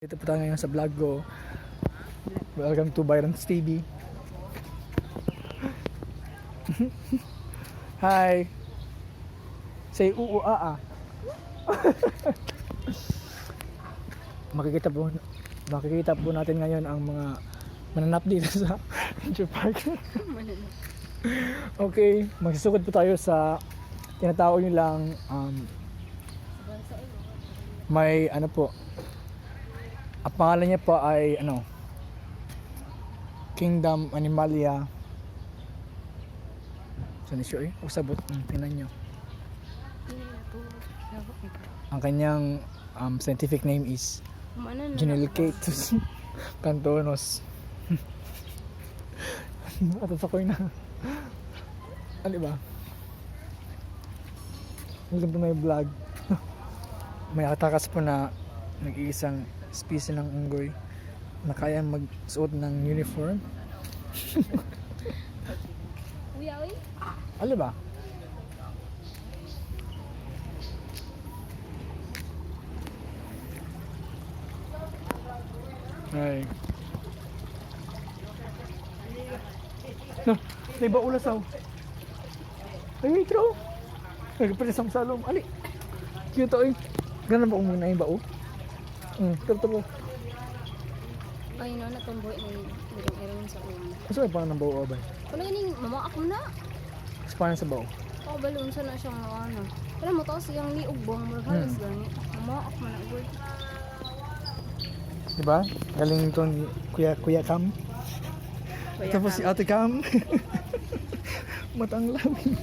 Dito po tayo ngayon sa vlog ko. Welcome to Byron's TV. Hi. Say uu a. Makikita po natin ngayon ang mga mananap dito sa Nature Park. Okay, magsisukod po tayo sa tinatawag nilang may ano po. Ang pangalan niya po ay Kingdom Animalia. Saan siya eh? Usabot. Tingnan nyo. Ang kanyang scientific name is Genelicatus Cantonus. Atas ako na. Ano ba? Welcome to my vlog. May atakas po na nag-iisang species ng unggoy na kaya magsuot ng uniform. Uyawi? Ano ba? Ay. No, may ba ulasaw? Ay, mitro. Nagpapit sa salong. Ali. Cute oy. Ganun ba umuna yung bao? Tulo. Ay, no, natumboy ni Dirong Erwin sa una. Gusto kayo pa ng bao ba? Wala ganing, mamaak mo na. Gusto pa sa bao? Oo, balon sa na siyang ano. Wala mo to siyang liog bang marhalas gani. Mamaak mo na, boy. Diba? Galing ito ni Kuya Cam. Tapos si Ate Cam. Matang labi.